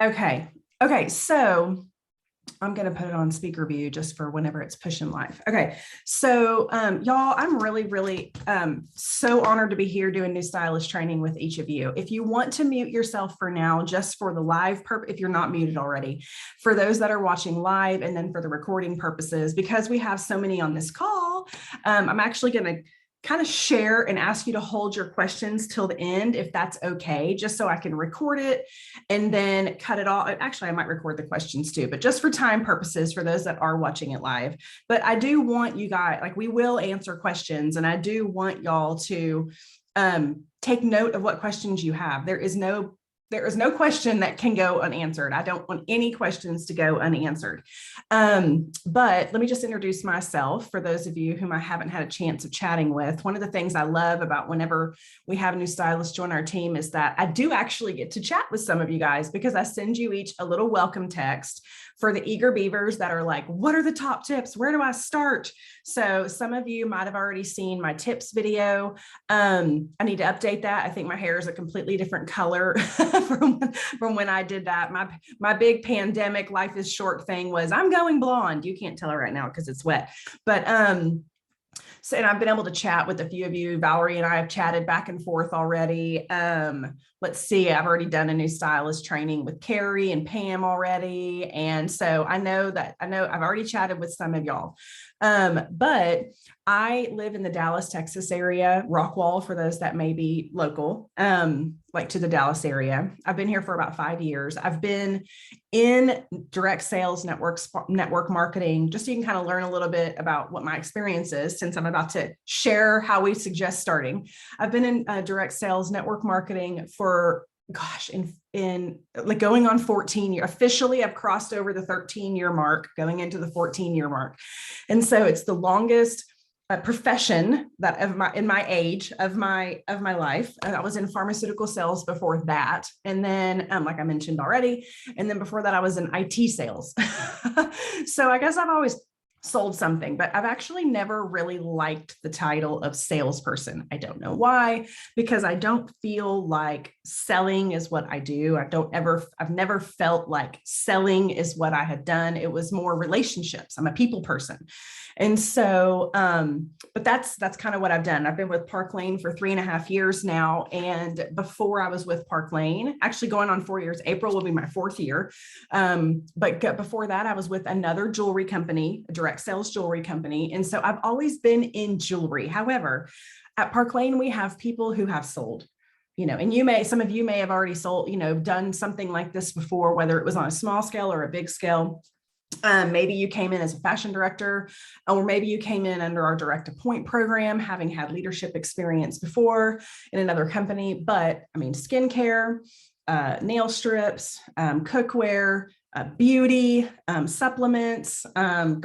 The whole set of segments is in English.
Okay. Okay. So I'm going to put it on speaker view just for whenever it's pushing live. Okay. So y'all, I'm really so honored to be here doing new stylist training with each of you. If you want to mute yourself for now, just for the live purpose, if you're not muted already, for those that are watching live and then for the recording purposes, because we have so many on this call, I'm actually going to kind of share and ask you to hold your questions till the end, if that's okay, just so I can record it and then cut it off. Actually, I might record the questions too, but just for time purposes, for those that are watching it live. But I do want you guys, like, we will answer questions, and I do want y'all to take note of what questions you have. There is no question that can go unanswered. I don't want any questions to go unanswered. But let me just introduce myself for those of you whom I haven't had a chance of chatting with. One of the things I love about whenever we have a new stylist join our team is that I do actually get to chat with some of you guys, because I send you each a little welcome text for the eager beavers that are like, what are the top tips? Where do I start? So some of you might have already seen my tips video. I need to update that. I think my hair is a completely different color from when I did that. My big pandemic life is short thing was I'm going blonde. You can't tell her right now because it's wet, but so, and I've been able to chat with a few of you. Valerie and I have chatted back and forth already. Let's see, I've already done a new stylist training with Carrie and Pam already. And so I know I've already chatted with some of y'all. But I live in the Dallas, Texas area, Rockwall, for those that may be local, like to the Dallas area. I've been here for about 5 years. I've been in direct sales network marketing, just so you can kind of learn a little bit about what my experience is, since I'm about to share how we suggest starting. I've been in direct sales network marketing for, gosh, in like going on 14 years. Officially, I've crossed over the 13-year mark, going into the 14-year mark. And so it's the longest profession that in my age of my life. I was in pharmaceutical sales before that. And then, like I mentioned already, and then before that, I was in IT sales. So I guess I've always sold something, but I've actually never really liked the title of salesperson. I don't know why, because I don't feel like selling is what I do. I've never felt like selling is what I had done. It was more relationships. I'm a people person. And so, but that's kind of what I've done. I've been with Park Lane for 3.5 years now. And before I was with Park Lane, actually going on 4 years, April will be my 4th year. But before that, I was with another jewelry company, a direct sales jewelry company. And so I've always been in jewelry. However, at Park Lane, we have people who have sold, and some of you may have already sold, done something like this before, whether it was on a small scale or a big scale. Maybe you came in as a fashion director, or maybe you came in under our direct appoint program, having had leadership experience before in another company. But I mean, skincare, nail strips, cookware, beauty, supplements, and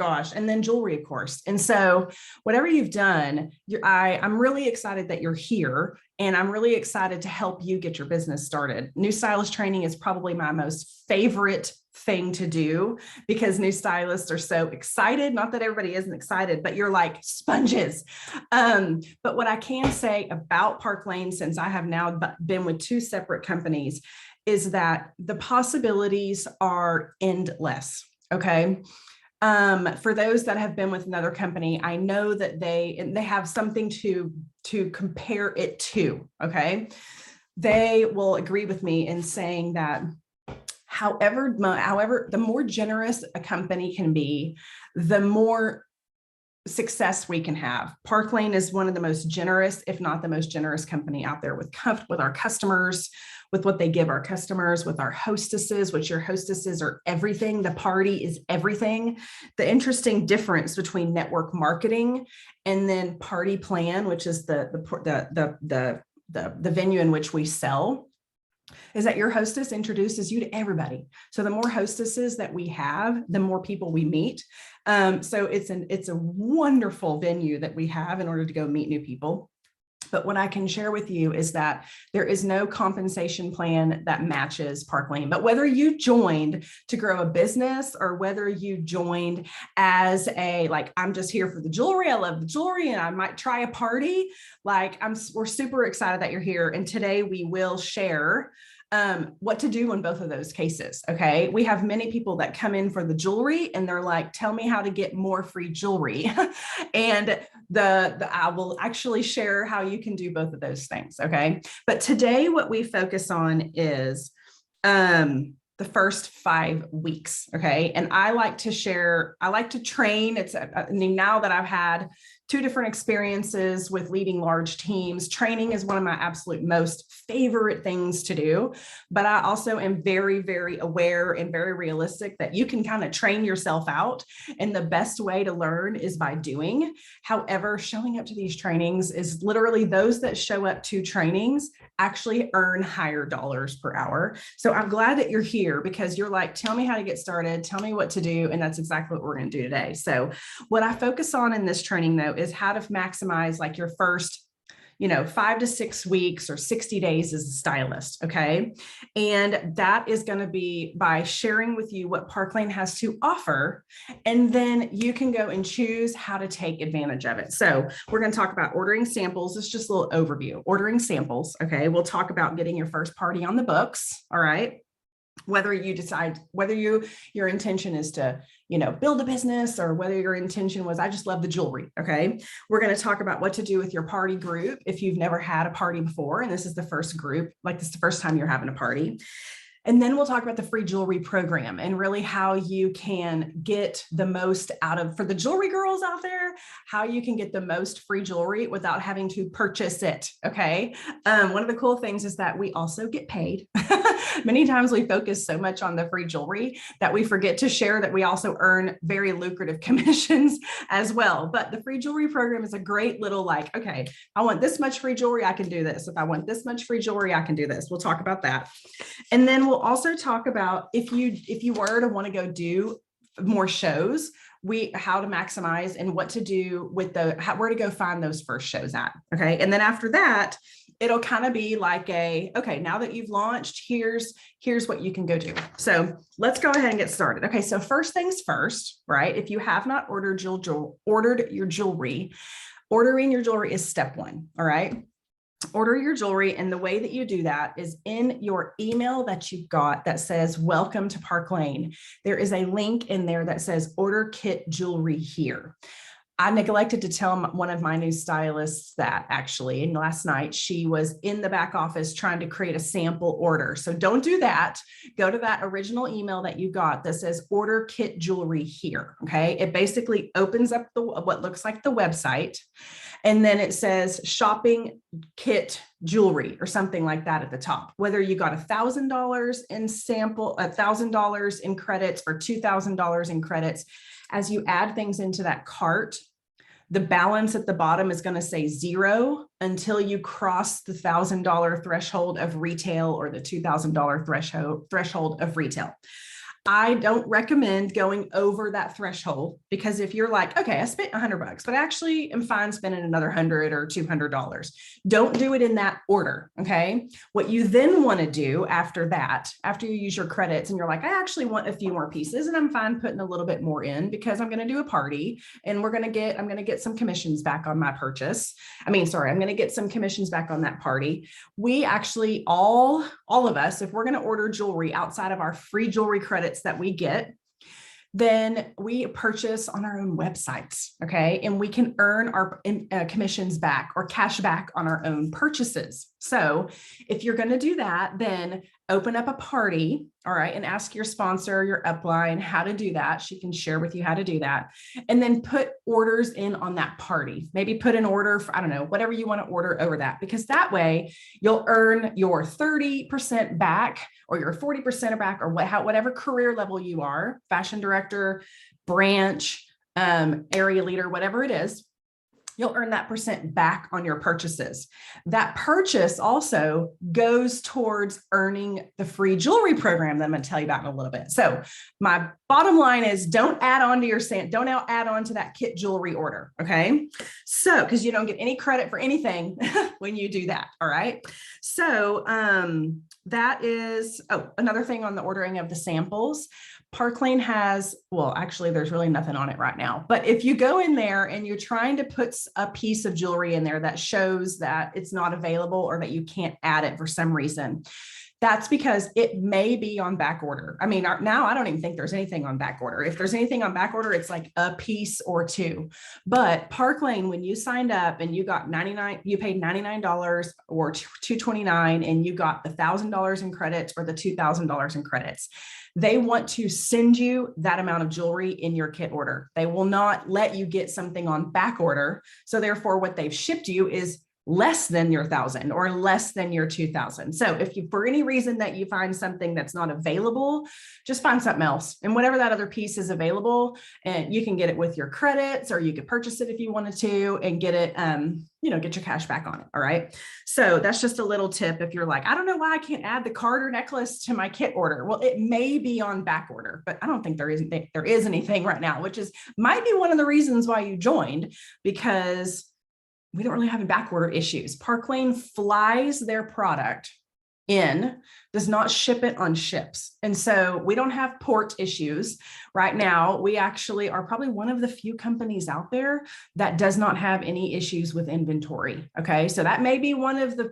then jewelry, of course. And so whatever you've done, I'm really excited that you're here, and I'm really excited to help you get your business started. New stylist training is probably my most favorite thing to do, because new stylists are so excited. Not that everybody isn't excited, but you're like sponges. But what I can say about Park Lane, since I have now been with 2 separate companies, is that the possibilities are endless. Okay. For those that have been with another company, I know that they have something to compare it to. Okay. They will agree with me in saying that however, the more generous a company can be, the more success we can have. Park Lane is one of the most generous, if not the most generous company out there with our customers, with what they give our customers, with our hostesses, which your hostesses are everything. The party is everything. The interesting difference between network marketing and then party plan, which is the venue in which we sell, is that your hostess introduces you to everybody. So the more hostesses that we have, the more people we meet. So it's a wonderful venue that we have in order to go meet new people. But what I can share with you is that there is no compensation plan that matches Park Lane. But whether you joined to grow a business, or whether you joined as I'm just here for the jewelry, I love the jewelry, and I might try a party, we're super excited that you're here. And today we will share what to do in both of those cases. Okay. We have many people that come in for the jewelry and they're like, tell me how to get more free jewelry. And I will actually share how you can do both of those things. Okay. But today, what we focus on is, the first 5 weeks. Okay. And I like to train. Now that I've had 2 different experiences with leading large teams, training is one of my absolute most favorite things to do. But I also am very, very aware and very realistic that you can kind of train yourself out. And the best way to learn is by doing. However, showing up to these trainings is literally those that show up to trainings actually earn higher dollars per hour. So I'm glad that you're here because you're like, tell me how to get started, tell me what to do. And that's exactly what we're going to do today. So what I focus on in this training though is how to maximize like your first 5 to 6 weeks or 60 days as a stylist. Okay. And that is going to be by sharing with you what Park Lane has to offer. And then you can go and choose how to take advantage of it. So we're going to talk about ordering samples. It's just a little overview, ordering samples. Okay. We'll talk about getting your first party on the books. All right. Whether your intention is to, build a business or whether your intention was, I just love the jewelry. Okay. We're going to talk about what to do with your party group. If you've never had a party before, and this is the first group, like this is the first time you're having a party. And then we'll talk about the free jewelry program and really how you can get the most for the jewelry girls out there, how you can get the most free jewelry without having to purchase it. Okay. One of the cool things is that we also get paid. Many times we focus so much on the free jewelry that we forget to share that we also earn very lucrative commissions as well. But the free jewelry program is a great little okay, I want this much free jewelry, I can do this. If I want this much free jewelry, I can do this. We'll talk about that. And then we'll also talk about if you were to want to go do more shows, how to maximize and what to do with where to go find those first shows at. Okay. And then after that, it'll kind of be like okay, now that you've launched, here's what you can go do. So let's go ahead and get started. Okay. So first things first, right? If you have not ordered your jewelry, ordering your jewelry is step 1. All right. Order your jewelry. And the way that you do that is in your email that you've got that says, welcome to Park Lane. There is a link in there that says order kit jewelry here. I neglected to tell one of my new stylists that actually, and last night she was in the back office trying to create a sample order. So don't do that. Go to that original email that you got that says order kit jewelry here. Okay. It basically opens up what looks like the website. And then it says shopping kit jewelry or something like that at the top, whether you got $1,000 in sample, $1,000 in credits or $2,000 in credits. As you add things into that cart, the balance at the bottom is going to say 0 until you cross the $1,000 threshold of retail or the $2,000 threshold of retail. I don't recommend going over that threshold because if you're like, okay, I spent $100, but actually I'm fine spending another $100 or $200. Don't do it in that order. Okay. What you then want to do after that, after you use your credits and you're like, I actually want a few more pieces and I'm fine putting a little bit more in because I'm going to do a party and I'm going to get some commissions back on my purchase. I'm going to get some commissions back on that party. We actually, all of us, if we're going to order jewelry outside of our free jewelry credits that we get, then we purchase on our own websites. Okay. And we can earn our commissions back or cash back on our own purchases. So if you're going to do that, then open up a party. All right. And ask your sponsor, your upline, how to do that. She can share with you how to do that. And then put orders in on that party. Maybe put an order for, I don't know, whatever you want to order over that, because that way you'll earn your 30% back or your 40% back or whatever career level you are, fashion director, branch, area leader, whatever it is. You'll earn that percent back on your purchases. That purchase also goes towards earning the free jewelry program that I'm going to tell you about in a little bit. So my bottom line is don't add on to that kit jewelry order. Okay. So, because you don't get any credit for anything when you do that. All right. So that is, another thing on the ordering of the samples. Park Lane has, well, actually, there's really nothing on it right now. But if you go in there and you're trying to put a piece of jewelry in there that shows that it's not available or that you can't add it for some reason, That's because it may be on back order. I mean, now I don't even think there's anything on back order. If there's anything on back order, it's like a piece or two. But Park Lane, when you signed up and you got you paid $99 or $229, and you got the $1,000 in credits or the $2,000 in credits, they want to send you that amount of jewelry in your kit order. They will not let you get something on back order. So therefore, what they've shipped you is less than your 1,000 or less than your 2,000. So if you, for any reason that you find something that's not available, just find something else. And whatever that other piece is available, and you can get it with your credits, or you could purchase it if you wanted to and get it, get your cash back on it. All right. So that's just a little tip. If you're like, I don't know why I can't add the card or necklace to my kit order. Well, it may be on back order, but I don't think there is anything right now, which might be one of the reasons why you joined, because we don't really have any back order issues. Park Lane flies their product in, does not ship it on ships. And so we don't have port issues right now. We actually are probably one of the few companies out there that does not have any issues with inventory. Okay. So that may be one of the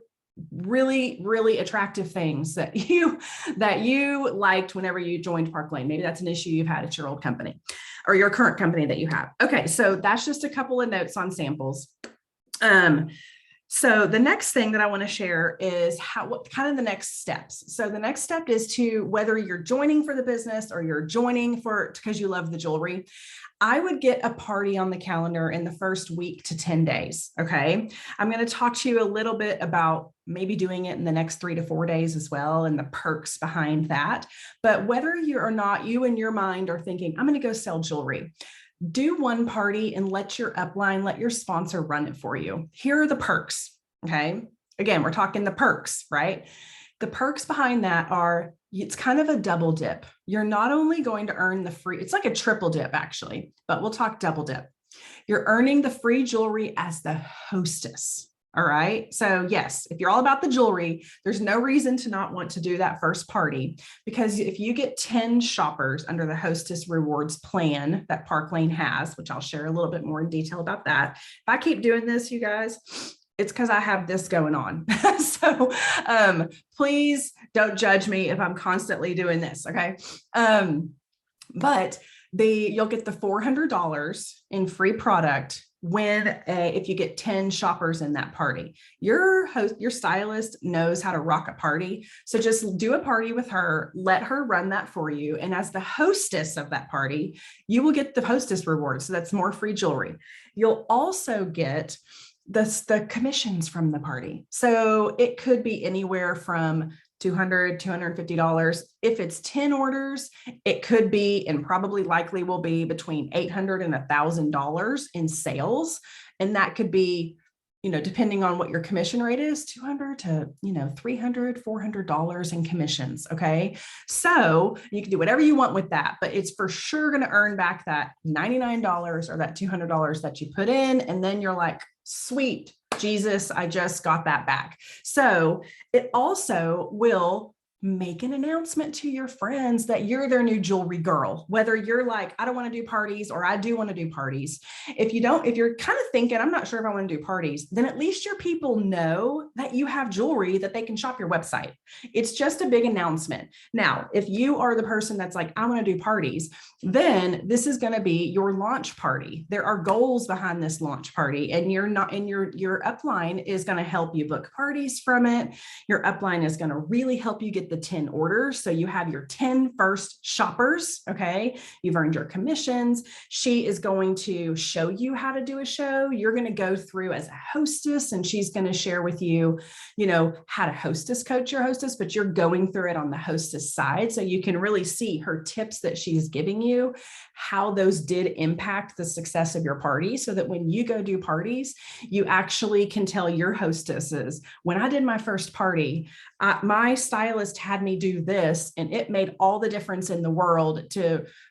really, really attractive things that you liked whenever you joined Park Lane. Maybe that's an issue you've had at your old company or your current company that you have. Okay. So that's just a couple of notes on samples. So the next thing that I want to share is what kind of the next steps. So the next step is to, whether you're joining for the business or you're joining because you love the jewelry, I would get a party on the calendar in the first week to 10 days. Okay. I'm going to talk to you a little bit about maybe doing it in the next 3 to 4 days as well, and the perks behind that. But whether you or not, you in your mind are thinking, I'm going to go sell jewelry, do one party and let your upline, let your sponsor run it for you. Here are the perks. Okay. Again, we're talking the perks, right? The perks behind that are, it's kind of a double dip. You're not only going to earn the free, it's like a triple dip actually, but we'll talk double dip. You're earning the free jewelry as the hostess. All right. So yes, if you're all about the jewelry, there's no reason to not want to do that first party, because if you get 10 shoppers under the hostess rewards plan that Park Lane has, which I'll share a little bit more in detail about that. If I keep doing this, you guys, it's because I have this going on. So please don't judge me if I'm constantly doing this. Okay. But you'll get the $400 in free product if you get 10 shoppers in that party. Your stylist knows how to rock a party. So just do a party with her, let her run that for you. And as the hostess of that party, you will get the hostess reward. So that's more free jewelry. You'll also get the commissions from the party. So it could be anywhere from $200, $250. If it's 10 orders, it could be, and probably likely will be, between $800 and $1,000 in sales. And that could be, depending on what your commission rate is, $200 to, $300, $400 in commissions. Okay. So you can do whatever you want with that, but it's for sure going to earn back that $99 or that $200 that you put in. And then you're like, sweet Jesus, I just got that back. So it also will make an announcement to your friends that you're their new jewelry girl, whether you're like, I don't want to do parties, or I do want to do parties. If you're kind of thinking, I'm not sure if I want to do parties, then at least your people know that you have jewelry that they can shop your website. It's just a big announcement. Now, if you are the person that's like, I want to do parties, then this is going to be your launch party. There are goals behind this launch party, and your upline is going to help you book parties from it. Your upline is going to really help you get the 10 orders. So you have your 10 first shoppers. Okay. You've earned your commissions. She is going to show you how to do a show. You're going to go through as a hostess, and she's going to share with you, how to hostess coach your hostess, but you're going through it on the hostess side. So you can really see her tips that she's giving you, how those did impact the success of your party, so that when you go do parties, you actually can tell your hostesses, when I did my first party, my stylist had me do this, and it made all the difference in the world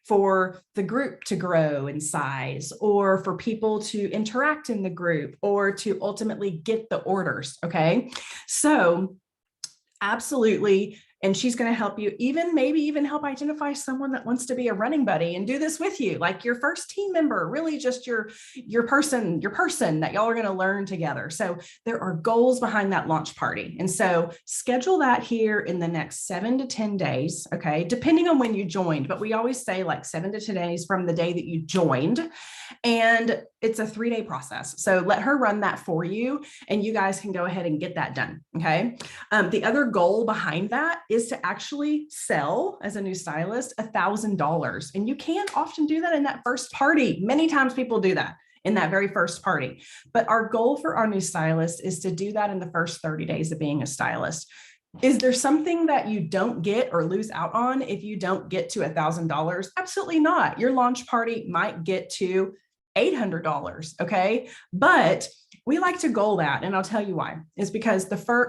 for the group to grow in size, or for people to interact in the group, or to ultimately get the orders. Okay. So absolutely. and she's going to help you, maybe even help identify someone that wants to be a running buddy and do this with you, like your first team member, really just your person that y'all are going to learn together. So there are goals behind that launch party. And so schedule that here in the next 7 to 10 days, okay, depending on when you joined, but we always say like 7 to 10 days from the day that you joined. And it's a 3-day process. So let her run that for you, and you guys can go ahead and get that done. Okay. The other goal behind that is to actually sell as a new stylist $1,000. And you can't often do that in that first party. Many times people do that in that very first party. But our goal for our new stylist is to do that in the first 30 days of being a stylist. Is there something that you don't get or lose out on if you don't get to $1,000? Absolutely not. Your launch party might get to $800, okay? But we like to goal that, and I'll tell you why. Is because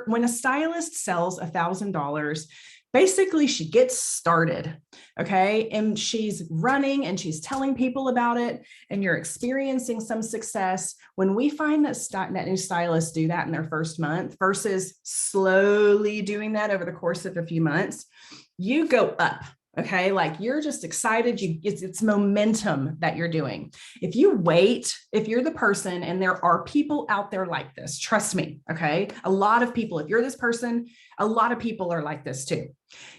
when a stylist sells $1,000, basically she gets started, okay? And she's running and she's telling people about it, and you're experiencing some success. When we find that new stylists do that in their first month versus slowly doing that over the course of a few months, you go up. Okay, like you're just excited. It's momentum that you're doing. If you wait, if you're the person, and there are people out there like this, trust me, okay? A lot of people, if you're this person, a lot of people are like this too.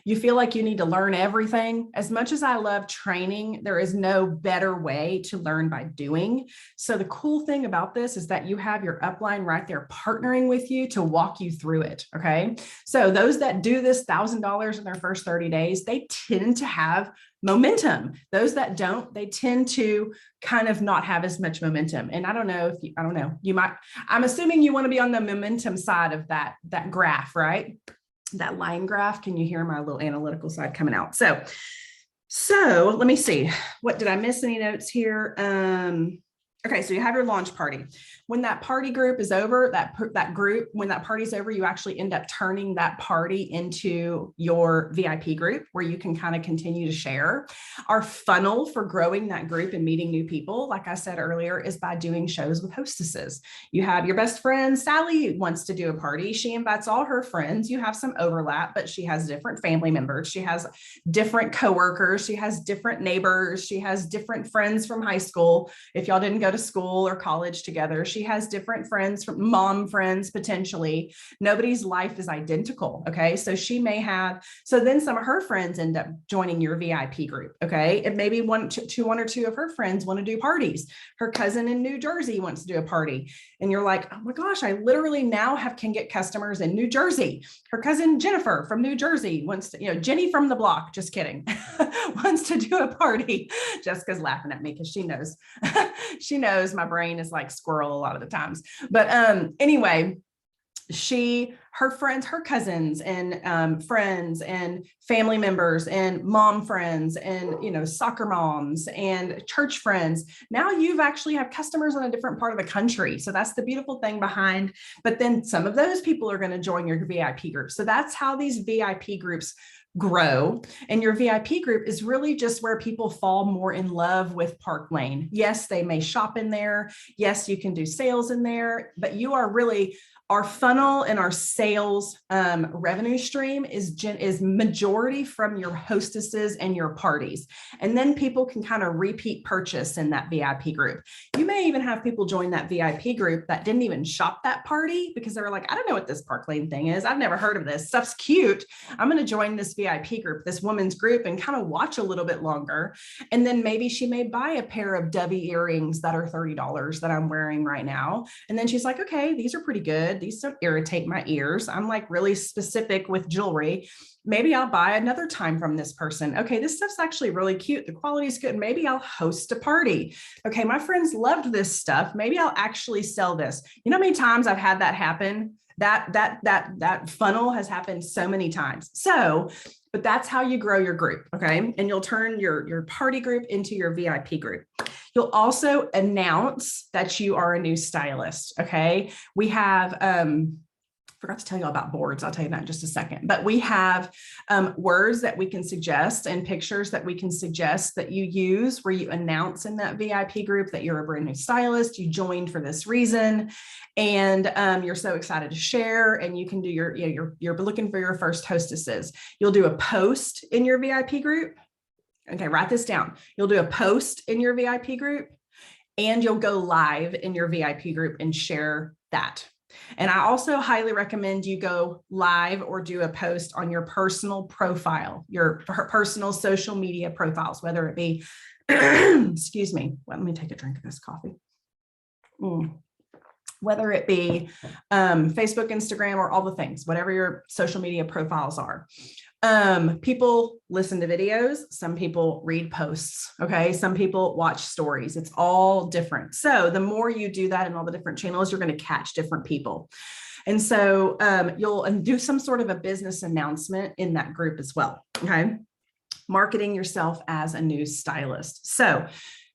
You feel like you need to learn everything. As much as I love training, there is no better way to learn by doing. So the cool thing about this is that you have your upline right there partnering with you to walk you through it, okay? So those that do this $1,000 in their first 30 days, they tend to have momentum. Those that don't, they tend to kind of not have as much momentum. And I don't know, you might, I'm assuming you want to be on the momentum side of that graph, right? That line graph. Can you hear my little analytical side coming out? So let me see. What did I miss? Any notes here? Okay, so you have your launch party. When that party group is over, when that party's over, you actually end up turning that party into your VIP group where you can kind of continue to share. Our funnel for growing that group and meeting new people, like I said earlier, is by doing shows with hostesses. You have your best friend, Sally wants to do a party. She invites all her friends. You have some overlap, but she has different family members. She has different coworkers. She has different neighbors. She has different friends from high school. If y'all didn't go to school or college together, she has different friends, from mom friends, potentially. Nobody's life is identical. Okay. So she may have, so then some of her friends end up joining your VIP group. Okay. And maybe one or two of her friends want to do parties. Her cousin in New Jersey wants to do a party. And you're like, oh my gosh, I literally now can get customers in New Jersey. Her cousin Jennifer from New Jersey wants to, Jenny from the block, just kidding, wants to do a party. Jessica's laughing at me because she knows, she knows my brain is like squirrel a lot of the times. But anyway, her friends, her cousins and friends and family members and mom friends and, soccer moms and church friends. Now you've actually have customers in a different part of the country. So that's the beautiful thing behind, but then some of those people are going to join your VIP group. So that's how these VIP groups grow. And your VIP group is really just where people fall more in love with Park Lane. Yes, they may shop in there. Yes, you can do sales in there, but you are really, our funnel and our sales revenue stream is majority from your hostesses and your parties. And then people can kind of repeat purchase in that VIP group. You may even have people join that VIP group that didn't even shop that party because they were like, I don't know what this Park Lane thing is. I've never heard of this. Stuff's cute. I'm going to join this VIP group, this woman's group, and kind of watch a little bit longer. And then maybe she may buy a pair of Dovey earrings that are $30 that I'm wearing right now. And then she's like, okay, these are pretty good. These don't irritate my ears. I'm like really specific with jewelry. Maybe I'll buy another time from this person. Okay, this stuff's actually really cute. The quality is good. Maybe I'll host a party. Okay, my friends loved this stuff. Maybe I'll actually sell this. You know how many times I've had that happen? That funnel has happened so many times. So, but that's how you grow your group. Okay. And you'll turn your party group into your VIP group. You'll also announce that you are a new stylist. Okay. We have, forgot to tell you all about boards. I'll tell you that in just a second. But we have words that we can suggest and pictures that we can suggest that you use where you announce in that VIP group that you're a brand new stylist, you joined for this reason, and you're so excited to share. And you can do you're looking for your first hostesses. You'll do a post in your VIP group. Okay, write this down. You'll do a post in your VIP group, and you'll go live in your VIP group and share that. And I also highly recommend you go live or do a post on your personal profile, your personal social media profiles, whether it be, excuse me, let me take a drink of this coffee. Whether it be Facebook, Instagram, or all the things, whatever your social media profiles are. People listen to videos. Some people read posts. Okay. Some people watch stories. It's all different. So the more you do that in all the different channels, you're going to catch different people. And so you'll do some sort of a business announcement in that group as well. Okay. Marketing yourself as a new stylist. So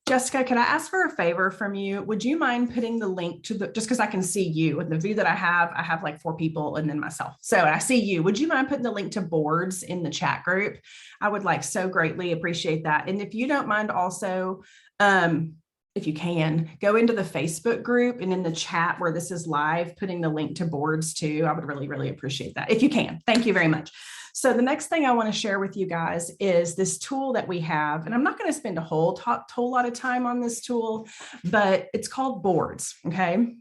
Jessica, could I ask for a favor from you? Would you mind putting the link to just because I can see you and the view that I have like 4 people and then myself. So I see you. Would you mind putting the link to boards in the chat group? I would like so greatly appreciate that. And if you don't mind also, if you can, go into the Facebook group and in the chat where this is live, putting the link to boards too. I would really, really appreciate that. If you can. Thank you very much. So the next thing I want to share with you guys is this tool that we have, and I'm not going to spend a whole lot of time on this tool, but it's called Boards. Okay.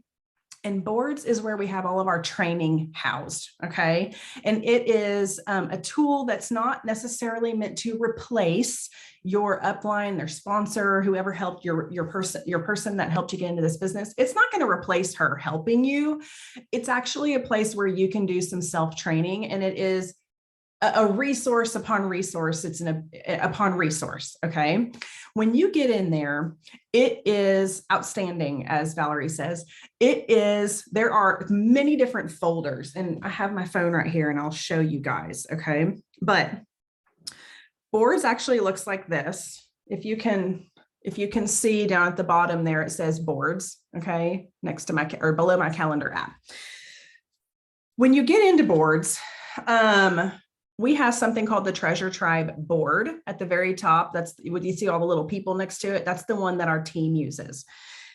And Boards is where we have all of our training housed. Okay. And it is a tool that's not necessarily meant to replace your upline, their sponsor, whoever helped your person that helped you get into this business. It's not going to replace her helping you. It's actually a place where you can do some self-training, and it is a resource upon resource. It's upon resource. Okay. When you get in there, it is outstanding. As Valerie says, there are many different folders, and I have my phone right here and I'll show you guys. Okay. But Boards actually looks like this. If you can see down at the bottom there, it says Boards. Okay. Next to or below my calendar app. When you get into Boards, we have something called the Treasure Tribe board at the very top. That's what you see, all the little people next to it. That's the one that our team uses.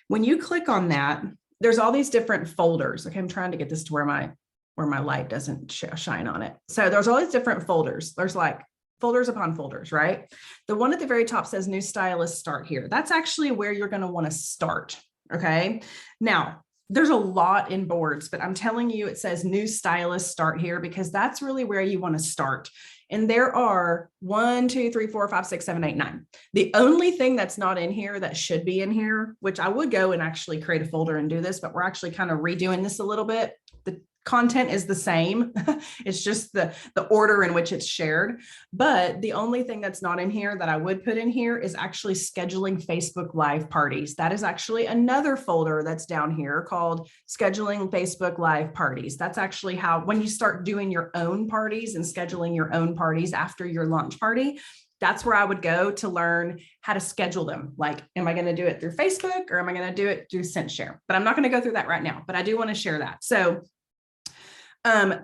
When you click on that, there's all these different folders. Okay, I'm trying to get this to where my light doesn't shine on it. So there's all these different folders. There's like folders upon folders, right? The one at the very top says New Stylist, Start Here. That's actually where you're going to want to start. Okay. Now, there's a lot in Boards, but I'm telling you, it says New Stylist, Start Here because that's really where you want to start. And there are 1, 2, 3, 4, 5, 6, 7, 8, 9. The only thing that's not in here that should be in here, which I would go and actually create a folder and do this, but we're actually kind of redoing this a little bit. The content is the same. It's just the order in which it's shared. But the only thing that's not in here that I would put in here is actually scheduling Facebook Live parties. That is actually another folder that's down here called Scheduling Facebook Live Parties. That's actually how, when you start doing your own parties and scheduling your own parties after your launch party, that's where I would go to learn how to schedule them. Like, am I going to do it through Facebook or am I going to do it through SendShare? But I'm not going to go through that right now, but I do want to share that. So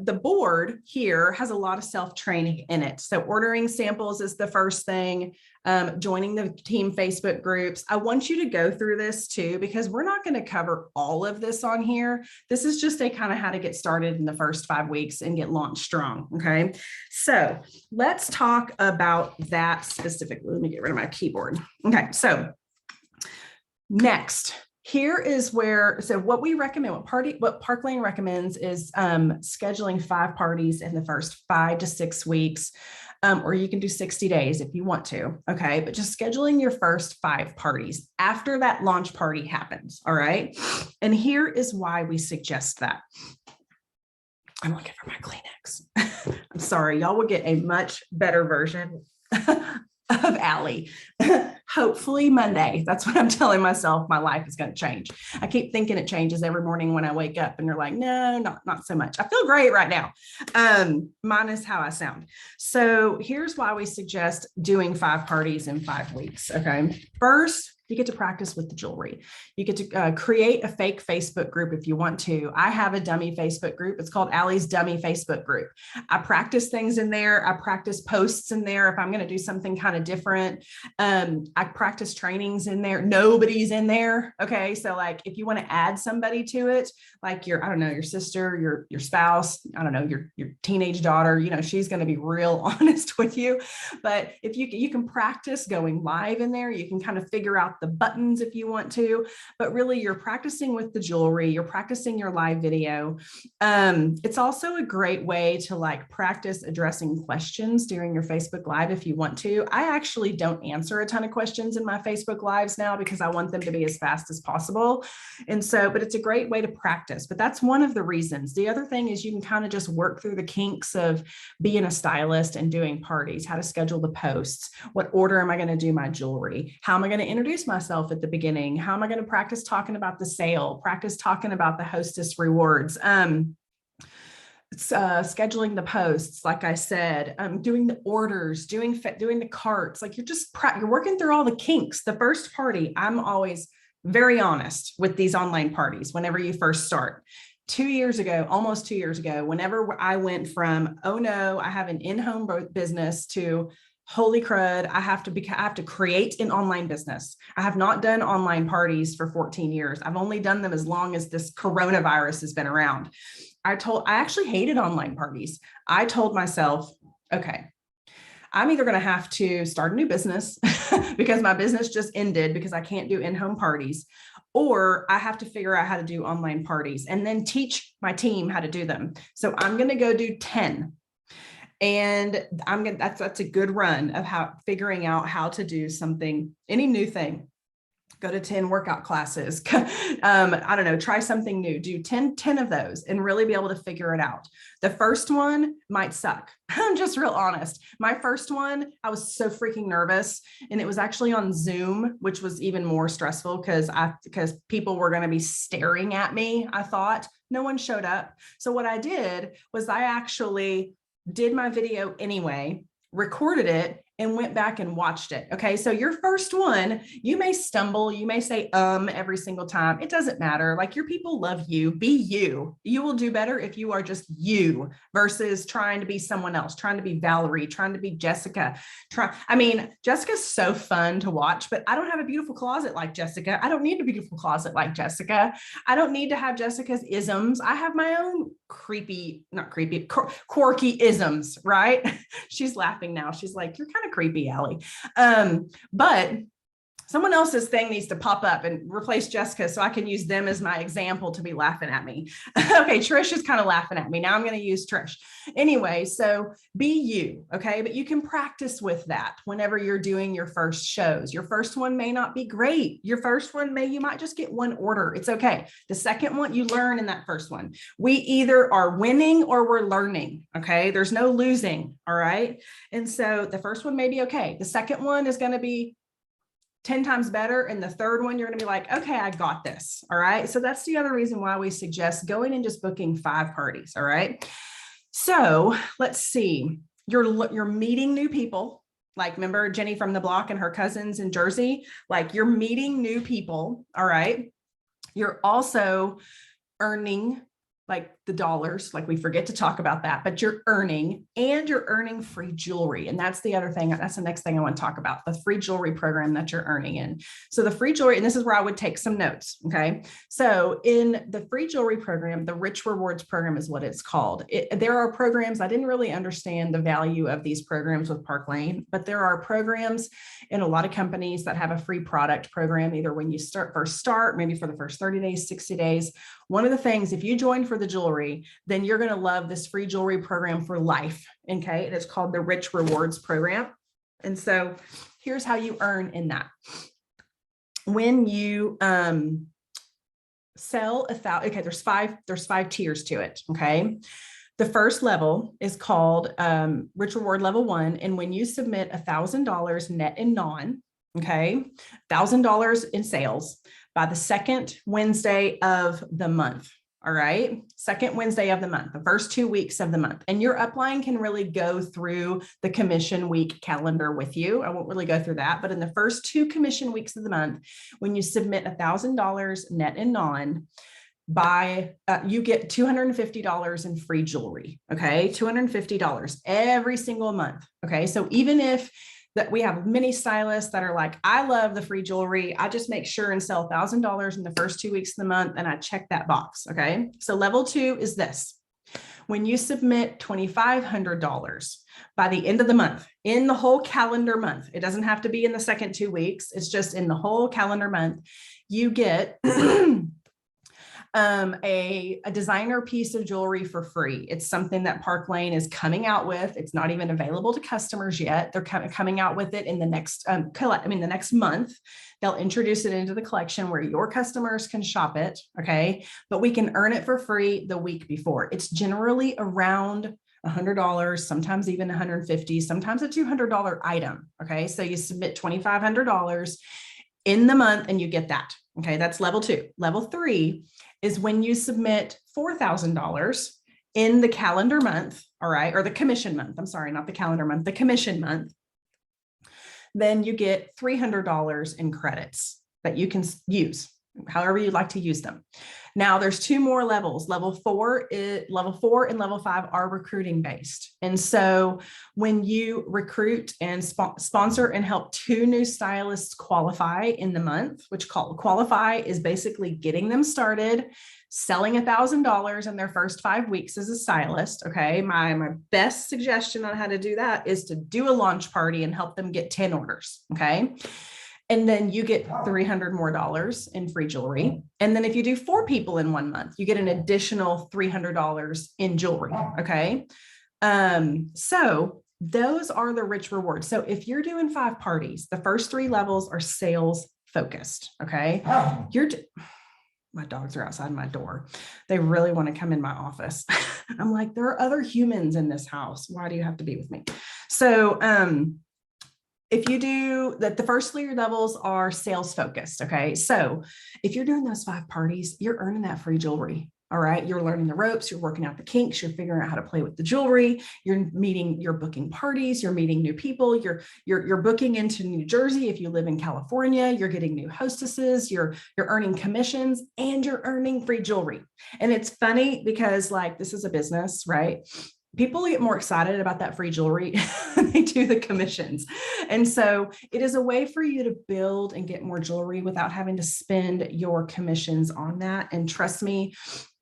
the board here has a lot of self-training in it. So ordering samples is the first thing, joining the team Facebook groups. I want you to go through this too, because we're not going to cover all of this on here. This is just a kind of how to get started in the first 5 weeks and get launched strong. Okay. So let's talk about that specifically. Let me get rid of my keyboard. Okay. So next, here is where, so what we recommend, what Park Lane recommends is scheduling 5 parties in the first 5 to 6 weeks, or you can do 60 days if you want to. Okay. But just scheduling your first 5 parties after that launch party happens. All right. And here is why we suggest that. I'm looking for my Kleenex. I'm sorry. Y'all will get a much better version of Allie. Hopefully Monday. That's what I'm telling myself. My life is going to change. I keep thinking it changes every morning when I wake up, and you're like, no, not so much. I feel great right now. Minus how I sound. So here's why we suggest doing 5 parties in 5 weeks. Okay. First, you get to practice with the jewelry. You get to create a fake Facebook group if you want to. I have a dummy Facebook group. It's called Allie's Dummy Facebook group. I practice things in there. I practice posts in there if I'm going to do something kind of different. I practice trainings in there. Nobody's in there. Okay. So like if you want to add somebody to it, like I don't know, your sister, your spouse, I don't know, your teenage daughter, you know, she's going to be real honest with you. But if you can practice going live in there, you can kind of figure out the buttons if you want to, but really you're practicing with the jewelry, you're practicing your live video. It's also a great way to like practice addressing questions during your Facebook Live if you want to. I actually don't answer a ton of questions in my Facebook Lives now because I want them to be as fast as possible. And so, but it's a great way to practice, but that's one of the reasons. The other thing is you can kind of just work through the kinks of being a stylist and doing parties, how to schedule the posts, what order am I going to do my jewelry, how am I going to introduce myself at the beginning, how am I going to practice talking about the sale, practice talking about the hostess rewards, scheduling the posts, like I said, doing the orders, doing the carts, like you're working through all the kinks. The first party, I'm always very honest with these online parties whenever you first start. 2 years ago, almost 2 years ago, whenever I went from, oh no, I have an in-home business to holy crud, I have to create an online business. I have not done online parties for 14 years. I've only done them as long as this coronavirus has been around. I actually hated online parties. I told myself, okay, I'm either going to have to start a new business because my business just ended because I can't do in-home parties, or I have to figure out how to do online parties and then teach my team how to do them. So I'm going to go do 10. And that's a good run of figuring out how to do something, any new thing. Go to 10 workout classes. I don't know, try something new, do 10 of those and really be able to figure it out. The first one might suck. I'm just real honest. My first one, I was so freaking nervous, and it was actually on Zoom, which was even more stressful because people were going to be staring at me. I thought no one showed up. So what I did was I actually did my video anyway, recorded it, and went back and watched it. Okay. So your first one, you may stumble, you may say, every single time. It doesn't matter. Like, your people love you. Be you. You will do better if you are just you versus trying to be someone else, trying to be Valerie, trying to be Jessica. Jessica's so fun to watch, but I don't have a beautiful closet like Jessica. I don't need a beautiful closet like Jessica. I don't need to have Jessica's isms. I have my own quirky isms, right? She's laughing now. She's like, you're kind of creepy, Allie. But someone else's thing needs to pop up and replace Jessica so I can use them as my example to be laughing at me. Okay, Trish is kind of laughing at me. Now I'm going to use Trish. Anyway, so be you, okay? But you can practice with that whenever you're doing your first shows. Your first one may not be great. Your first one you might just get one order. It's okay. The second one, you learn in that first one. We either are winning or we're learning, okay? There's no losing, all right? And so the first one may be okay. The second one is going to be 10 times better. And the third one, you're going to be like, okay, I got this. All right. So that's the other reason why we suggest going and just booking 5 parties. All right. So let's see, you're meeting new people. Like, remember Jenny from the block and her cousins in Jersey? Like, you're meeting new people. All right. You're also earning like the dollars, like we forget to talk about that, but you're earning free jewelry. And that's the other thing. That's the next thing I want to talk about, the free jewelry program that you're earning in. So the free jewelry, and this is where I would take some notes. Okay. So in the free jewelry program, the Rich Rewards program is what it's called. There are programs, I didn't really understand the value of these programs with Park Lane, but there are programs in a lot of companies that have a free product program, either when you first start, maybe for the first 30 days, 60 days. One of the things, if you join for the jewelry, then you're going to love this free jewelry program for life. Okay. And it's called the Rich Rewards program. And so here's how you earn in that. When you sell okay, there's five tiers to it. Okay. The first level is called Rich Reward Level 1. And when you submit $1,000 net and non, okay, $1,000 in sales by the second Wednesday of the month. All right. Second Wednesday of the month, the first 2 weeks of the month. And your upline can really go through the commission week calendar with you. I won't really go through that, but in the first 2 commission weeks of the month, when you submit $1,000 net and non, you get $250 in free jewelry. Okay. $250 every single month. Okay. So even if that we have many stylists that are like, I love the free jewelry, I just make sure and sell $1,000 in the first 2 weeks of the month, and I check that box. Okay. So level 2 is this. When you submit $2,500 by the end of the month, in the whole calendar month, it doesn't have to be in the second 2 weeks. It's just in the whole calendar month, you get a designer piece of jewelry for free. It's something that Park Lane is coming out with. It's not even available to customers yet. They're coming out with it in the next, the next month. They'll introduce it into the collection where your customers can shop it. Okay. But we can earn it for free the week before. It's generally around $100, sometimes even $150, sometimes a $200 item. Okay. So you submit $2,500 in the month and you get that. Okay. That's level 2. Level 3 is when you submit $4,000 in the calendar month, all right, or the commission month. I'm sorry, not the calendar month, the commission month. Then you get $300 in credits that you can use however you'd like to use them. Now there's 2 more levels. Level 4 and level 5 are recruiting based. And so when you recruit and sponsor and help 2 new stylists qualify in the month, which qualify is basically getting them started, selling $1,000 in their first 5 weeks as a stylist. Okay. My best suggestion on how to do that is to do a launch party and help them get 10 orders. Okay. And then you get $300 more in free jewelry. And then if you do 4 people in 1 month, you get an additional $300 in jewelry. Okay. So those are the rich rewards. So if you're doing 5 parties, the first 3 levels are sales focused. Okay. My dogs are outside my door. They really want to come in my office. I'm like, there are other humans in this house. Why do you have to be with me? So, if you do that, the first 3 levels are sales focused. Okay. So if you're doing those 5 parties, you're earning that free jewelry. All right. You're learning the ropes, you're working out the kinks, you're figuring out how to play with the jewelry. You're booking parties, you're meeting new people, you're booking into New Jersey. If you live in California, you're getting new hostesses, you're earning commissions, and you're earning free jewelry. And it's funny because like, this is a business, right? People get more excited about that free jewelry than they do the commissions. And so it is a way for you to build and get more jewelry without having to spend your commissions on that. And trust me,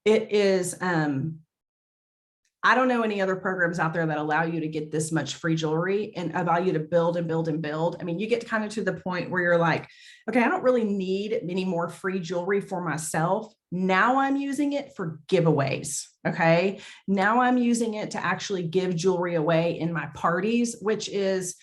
it is, I don't know any other programs out there that allow you to get this much free jewelry and allow you to build and build and build. I mean, you get kind of to the point where you're like, okay, I don't really need any more free jewelry for myself. Now I'm using it for giveaways. Okay. Now I'm using it to actually give jewelry away in my parties, which is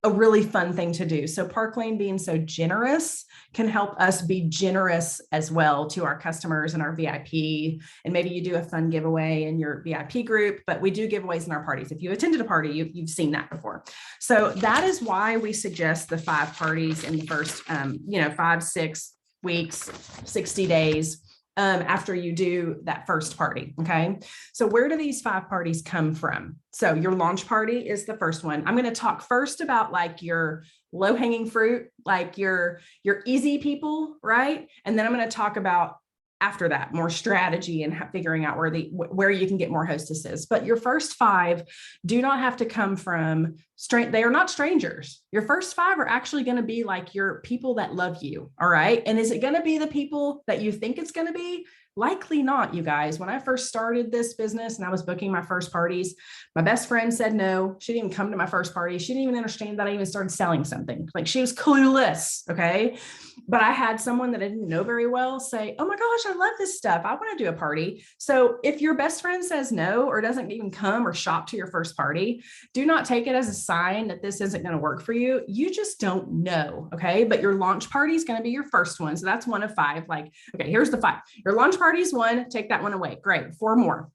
a really fun thing to do. So Park Lane being so generous can help us be generous as well to our customers and our VIP. And maybe you do a fun giveaway in your VIP group, but we do giveaways in our parties. If you attended a party, you've seen that before. So that is why we suggest the 5 parties in the first, 5, 6 weeks, 60 days. After you do that first party. Okay. So where do these 5 parties come from? So your launch party is the first one. I'm going to talk first about like your low hanging fruit, like your easy people, right? And then I'm going to talk about after that more strategy and figuring out where you can get more hostesses. But your first 5 do not have to come from they are not strangers. Your first 5 are actually going to be like your people that love you. All right. And is it going to be the people that you think it's going to be? Likely not, you guys. When I first started this business and I was booking my first parties, my best friend said no. She didn't even come to my first party. She didn't even understand that I even started selling something. Like she was clueless. Okay. But I had someone that I didn't know very well say, oh my gosh, I love this stuff. I want to do a party. So if your best friend says no, or doesn't even come or shop to your first party, do not take it as a sign that this isn't going to work for you. You just don't know. Okay. But your launch party is going to be your first one. So that's one of 5. Like, okay, here's the 5. Your launch party is 1, take that one away. Great. 4 more.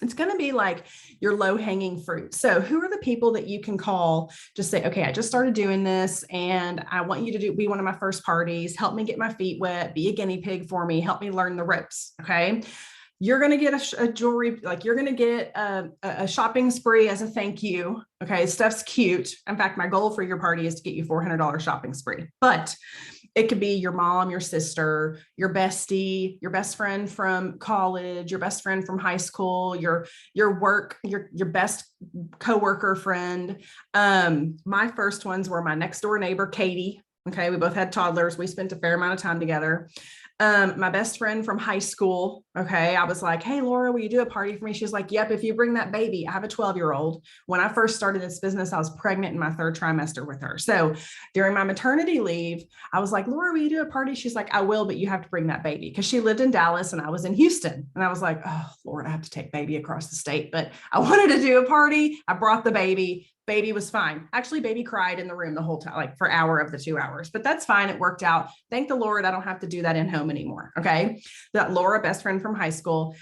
It's going to be like your low hanging fruit. So who are the people that you can call? Just say, okay, I just started doing this and I want you to be one of my first parties. Help me get my feet wet, be a guinea pig for me, help me learn the ropes. Okay. you're going to get a jewelry, like you're going to get a shopping spree as a thank you. Okay. Stuff's cute. In fact, my goal for your party is to get you $400 shopping spree, but it could be your mom, your sister, your bestie, your best friend from college, your best friend from high school, your work, your best coworker friend. My first ones were my next door neighbor, Katie. Okay. We both had toddlers. We spent a fair amount of time together. My best friend from high school. Okay. I was like, hey, Laura, will you do a party for me? She was like, yep. If you bring that baby, I have a 12-year-old. When I first started this business, I was pregnant in my 3rd trimester with her. So during my maternity leave, I was like, Laura, will you do a party? She's like, I will, but you have to bring that baby, because she lived in Dallas and I was in Houston. And I was like, oh, Lord, I have to take baby across the state, but I wanted to do a party. I brought the baby. Baby was fine. Actually, baby cried in the room the whole time, like for hour of the 2 hours, but that's fine. It worked out. Thank the Lord. I don't have to do that in home anymore. Okay. That Laura, best friend from high school.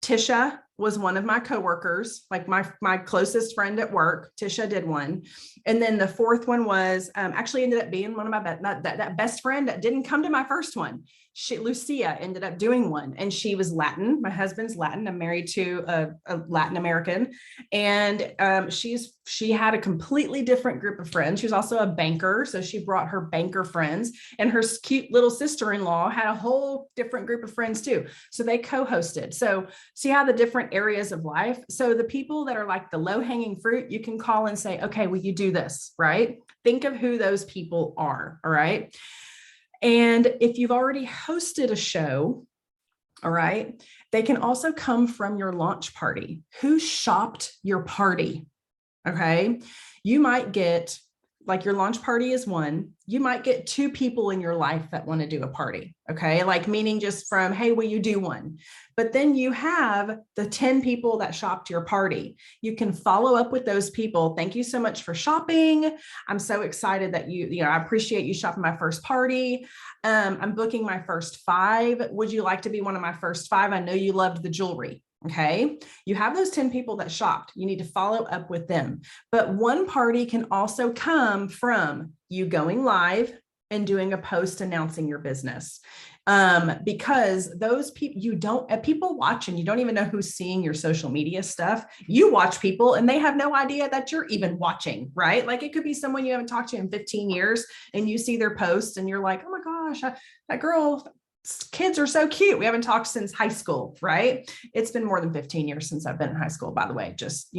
Tisha was one of my coworkers, like my closest friend at work. Tisha did one. And then the 4th one was actually ended up being one of my that best friend that didn't come to my first one. Lucia ended up doing one, and she was Latin. My husband's Latin. I'm married to a Latin American, and she had a completely different group of friends. She was also a banker, so she brought her banker friends, and her cute little sister-in-law had a whole different group of friends too. So they co-hosted. So see how the different areas of life. So the people that are like the low-hanging fruit, you can call and say, okay, will you do this? Right? Think of who those people are. All right. And if you've already hosted a show, all right, they can also come from your launch party. Who shopped your party? Okay. You might get, like, your launch party is one. You might get 2 people in your life that want to do a party. Okay. Like, meaning just from, hey, will you do one? But then you have the 10 people that shopped your party. You can follow up with those people. Thank you so much for shopping. I'm so excited that I appreciate you shopping my first party. I'm booking my first 5. Would you like to be one of my first 5? I know you loved the jewelry. Okay. You have those 10 people that shopped. You need to follow up with them. But one party can also come from you going live and doing a post announcing your business. Because those people, people watch, and you don't even know who's seeing your social media stuff. You watch people and they have no idea that you're even watching, right? Like, it could be someone you haven't talked to in 15 years and you see their posts and you're like, oh my gosh, that girl, kids are so cute. We haven't talked since high school, right? It's been more than 15 years since I've been in high school, by the way, just,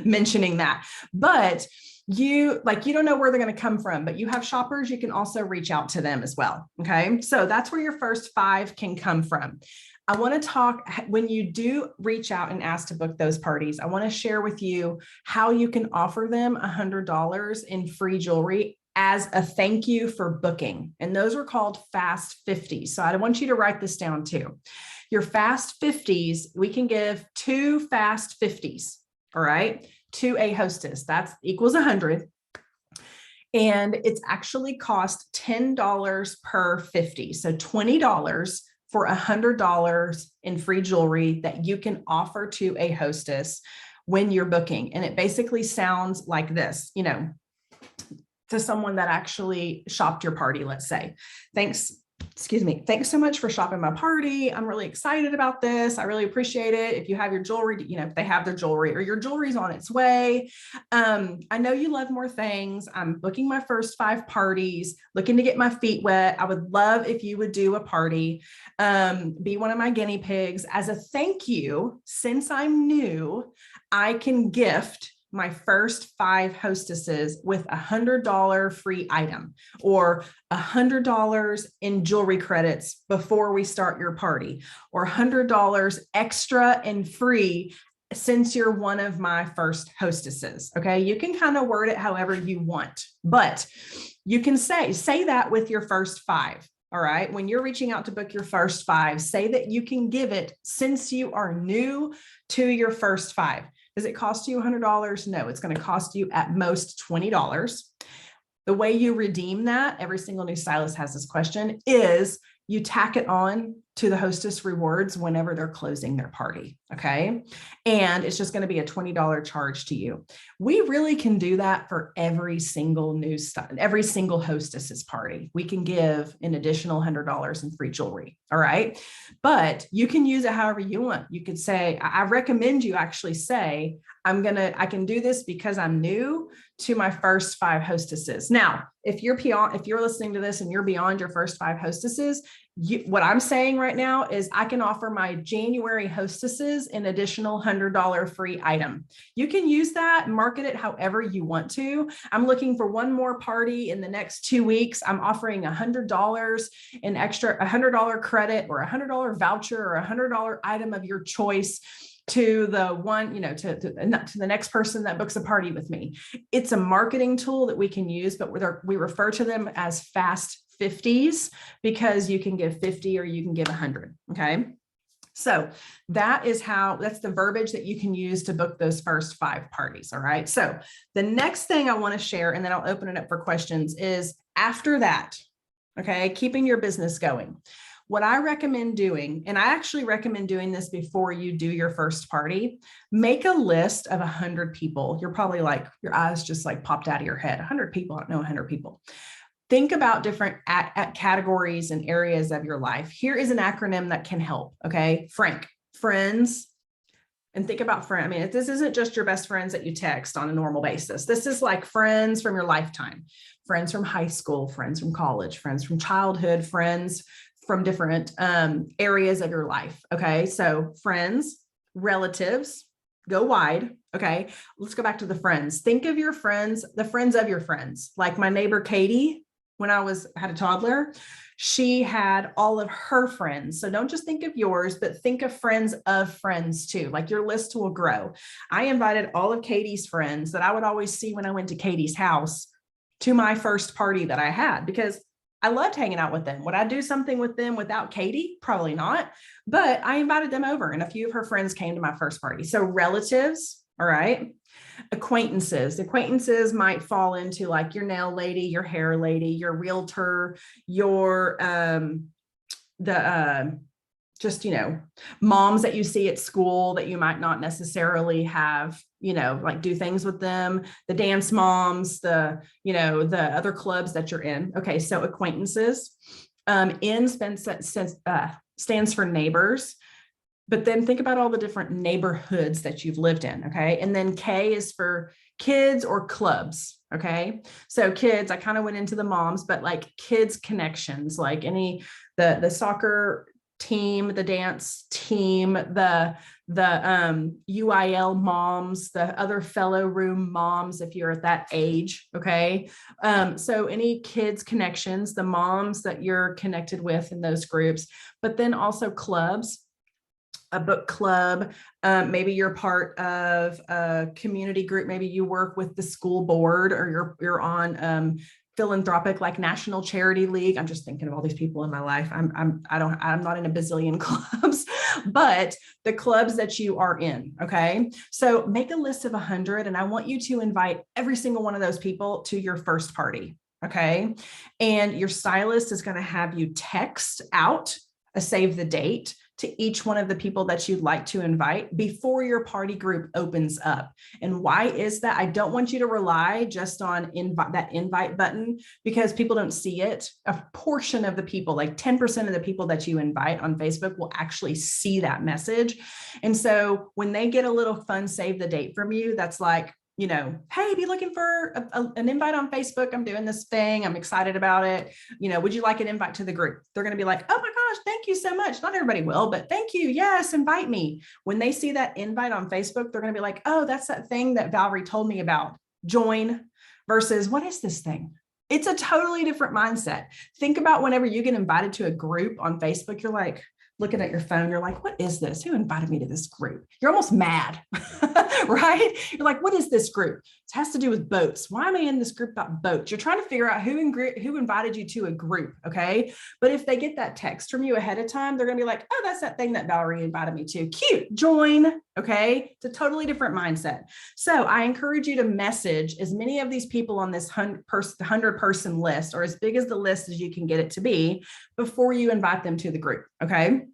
mentioning that. But you don't know where they're going to come from, but you have shoppers. You can also reach out to them as well. Okay. So that's where your first 5 can come from. I want to talk, when you do reach out and ask to book those parties, I want to share with you how you can offer them $100 in free jewelry as a thank you for booking. And those are called fast 50s. So I want you to write this down too. Your fast 50s, we can give 2 fast 50s. All right. To a hostess. That equals 100. And it's actually cost $10 per 50. So $20 for $100 in free jewelry that you can offer to a hostess when you're booking. And it basically sounds like this, to someone that actually shopped your party, let's say. Thanks so much for shopping my party. I'm really excited about this. I really appreciate it. If you have your jewelry, if they have their jewelry or your jewelry's on its way. I know you love more things. I'm booking my first 5 parties, looking to get my feet wet. I would love if you would do a party, be one of my guinea pigs. As a thank you, since I'm new, I can gift my first 5 hostesses with $100 free item or $100 in jewelry credits before we start your party, or $100 extra and free since you're one of my first hostesses. Okay. You can kind of word it however you want, but you can say that with your first 5. All right. When you're reaching out to book your first 5, say that you can give it since you are new to your first 5. Does it cost you $100? No, it's going to cost you at most $20. The way you redeem that, every single new stylist has this question, is you tack it on to the hostess rewards whenever they're closing their party. Okay. And it's just going to be a $20 charge to you. We really can do that for every single every single hostess's party. We can give an additional $100 in free jewelry. All right. But you can use it however you want. You could say, I recommend you actually say, I can do this because I'm new to my first 5 hostesses. Now, if you're listening to this and you're beyond your first 5 hostesses, what I'm saying right now is I can offer my January hostesses an additional $100 free item. You can use that and market it however you want to. I'm looking for one more party in the next 2 weeks. I'm offering $100 in extra, $100 credit or $100 voucher or $100 item of your choice to the one, to the next person that books a party with me. It's a marketing tool that we can use, but we refer to them as fast 50s because you can give 50 or you can give 100. Okay. So that's the verbiage that you can use to book those first 5 parties. All right. So the next thing I want to share, and then I'll open it up for questions, is after that, okay, keeping your business going. What I recommend doing, and I actually recommend doing this before you do your first party, make a list of 100 people. You're probably like, your eyes just like popped out of your head. 100 people, I don't know 100 people. Think about different categories and areas of your life. Here is an acronym that can help. Okay. Friends. And think about friends. I mean, this isn't just your best friends that you text on a normal basis. This is like friends from your lifetime, friends from high school, friends from college, friends from childhood, friends from different areas of your life. Okay. So friends, relatives, go wide. Okay. Let's go back to the friends. Think of your friends, the friends of your friends. Like my neighbor, Katie, when I had a toddler, she had all of her friends. So don't just think of yours, but think of friends too. Like your list will grow. I invited all of Katie's friends that I would always see when I went to Katie's house to my first party that I had, because I loved hanging out with them. Would I do something with them without Katie? Probably not, but I invited them over and a few of her friends came to my first party. So relatives, all right. Acquaintances might fall into like your nail lady, your hair lady, your realtor, your, moms that you see at school that you might not necessarily have, like do things with them, the dance moms, the other clubs that you're in. Okay. So acquaintances, stands for neighbors, but then think about all the different neighborhoods that you've lived in. Okay. And then K is for kids or clubs. Okay. So kids, I kind of went into the moms, but like kids connections, like the soccer team, the dance team, the UIL moms, the other fellow room moms, if you're at that age. Okay. So any kids connections, the moms that you're connected with in those groups, but then also clubs, a book club. Maybe you're part of a community group. Maybe you work with the school board, or you're on philanthropic, like National Charity League. I'm just thinking of all these people in my life. I'm not in a bazillion clubs, but the clubs that you are in. Okay. So make a list of 100, and I want you to invite every single one of those people to your first party. Okay. And your stylist is going to have you text out a save the date to each one of the people that you'd like to invite before your party group opens up. And why is that? I don't want you to rely just on that invite button, because people don't see it. A portion of the people, like 10% of the people that you invite on Facebook, will actually see that message. And so when they get a little fun save the date from you, that's like, hey, be looking for an invite on Facebook. I'm doing this thing. I'm excited about it. Would you like an invite to the group? They're going to be like, oh my gosh, thank you so much. Not everybody will, but thank you. Yes, invite me. When they see that invite on Facebook, they're going to be like, oh, that's that thing that Valerie told me about. Join, versus what is this thing? It's a totally different mindset. Think about whenever you get invited to a group on Facebook, you're like, looking at your phone, you're like, what is this? Who invited me to this group? You're almost mad, right? You're like, what is this group? It has to do with boats. Why am I in this group about boats? You're trying to figure out who invited you to a group, okay? But if they get that text from you ahead of time, they're going to be like, oh, that's that thing that Valerie invited me to. Cute, join, Okay. It's a totally different mindset. So I encourage you to message as many of these people on this 100-person list, or as big as the list as you can get it to be, before you invite them to the group. Okay.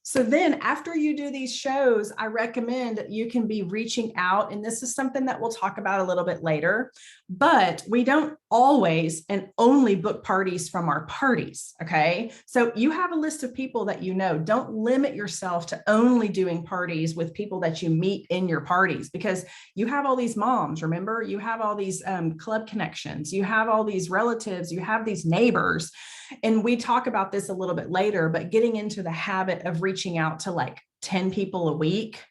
So then after you do these shows, I recommend that you can be reaching out. And this is something that we'll talk about a little bit later, but we don't always and only book parties from our parties. Okay. So you have a list of people that you know. Don't limit yourself to only doing parties with people that you meet in your parties, because you have all these moms, remember, you have all these club connections, you have all these relatives, you have these neighbors. And we talk about this a little bit later, but getting into the habit of reaching out to like 10 people a week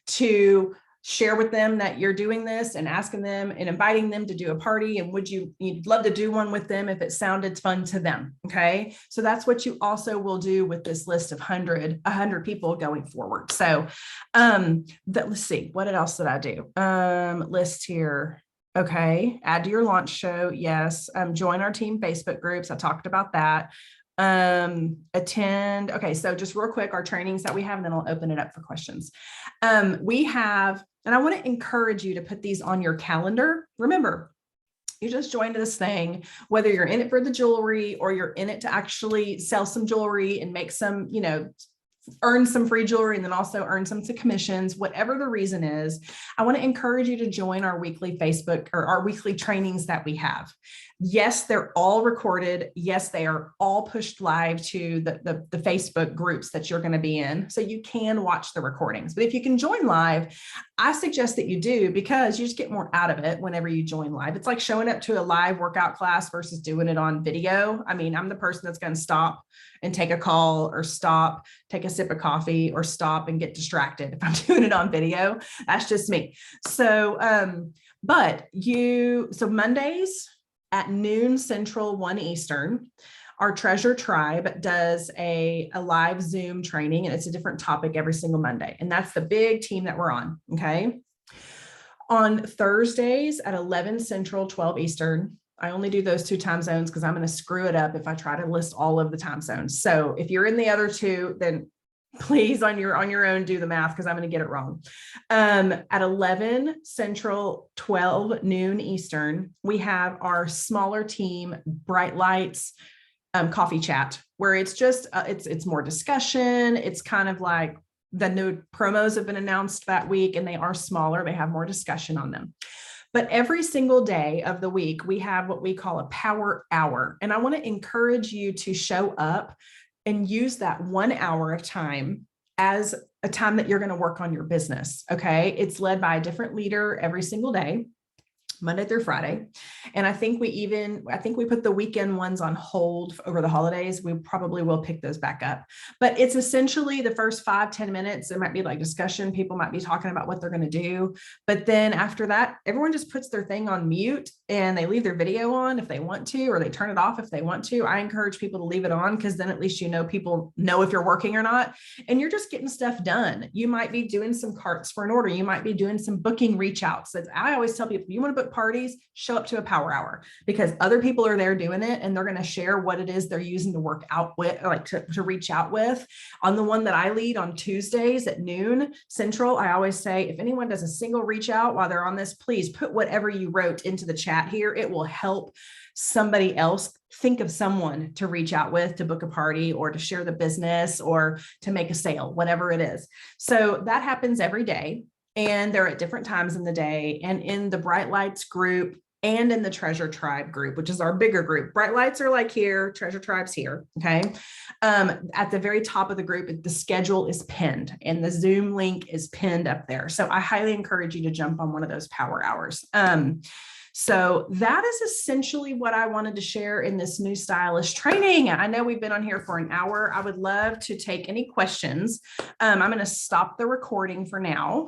to share with them that you're doing this and asking them and inviting them to do a party. And you'd love to do one with them if it sounded fun to them. Okay. So that's what you also will do with this list of 100 people going forward. So let's see, what else did I do? List here. Okay. Add to your launch show. Yes. Join our team Facebook groups. I talked about that. Attend. Okay. So just real quick, our trainings that we have, and then I'll open it up for questions. We have, and I want to encourage you to put these on your calendar. Remember, you just joined this thing, whether you're in it for the jewelry or you're in it to actually sell some jewelry and make some, earn some free jewelry and then also earn some commissions, whatever the reason is. I want to encourage you to join our weekly Facebook or our weekly trainings that we have. Yes, they're all recorded. Yes, they are all pushed live to the Facebook groups that you're going to be in. So you can watch the recordings. But if you can join live, I suggest that you do, because you just get more out of it whenever you join live. It's like showing up to a live workout class versus doing it on video. I mean, I'm the person that's going to stop and take a call, or stop, take a sip of coffee, or stop and get distracted if I'm doing it on video. That's just me. So, so Mondays at noon Central, 1 Eastern, our Treasure Tribe does a live Zoom training, and it's a different topic every single Monday. And that's the big team that we're on. Okay. On Thursdays at 11 Central, 12 Eastern, I only do those 2 time zones because I'm going to screw it up if I try to list all of the time zones. So if you're in the other 2, then please on your own do the math, because I'm going to get it wrong. At 11 Central, 12 noon Eastern, we have our smaller team Bright Lights coffee chat, where it's just it's more discussion. It's kind of like the new promos have been announced that week, and they are smaller. They have more discussion on them. But every single day of the week, we have what we call a power hour. And I want to encourage you to show up and use that 1 hour of time as a time that you're going to work on your business. Okay. It's led by a different leader every single day, Monday through Friday. And I think we put the weekend ones on hold over the holidays. We probably will pick those back up, but it's essentially the first 5-10 minutes. There might be like discussion. People might be talking about what they're going to do. But then after that, everyone just puts their thing on mute and they leave their video on if they want to, or they turn it off if they want to. I encourage people to leave it on, because then at least, people know if you're working or not, and you're just getting stuff done. You might be doing some carts for an order. You might be doing some booking reach outs. I always tell people, if you want to book parties, show up to a power hour, because other people are there doing it, and they're going to share what it is they're using to work out with, like to reach out with. On the one that I lead on Tuesdays at noon Central, I always say, if anyone does a single reach out while they're on this, please put whatever you wrote into the chat here. It will help somebody else think of someone to reach out with, to book a party, or to share the business, or to make a sale, whatever it is. So that happens every day. And they're at different times in the day. And in the Bright Lights group and in the Treasure Tribe group, which is our bigger group, Bright Lights are like here, Treasure Tribe's here. Okay. At the very top of the group, the schedule is pinned and the Zoom link is pinned up there. So I highly encourage you to jump on one of those power hours. So that is essentially what I wanted to share in this new stylist training. I know we've been on here for an hour. I would love to take any questions. I'm going to stop the recording for now.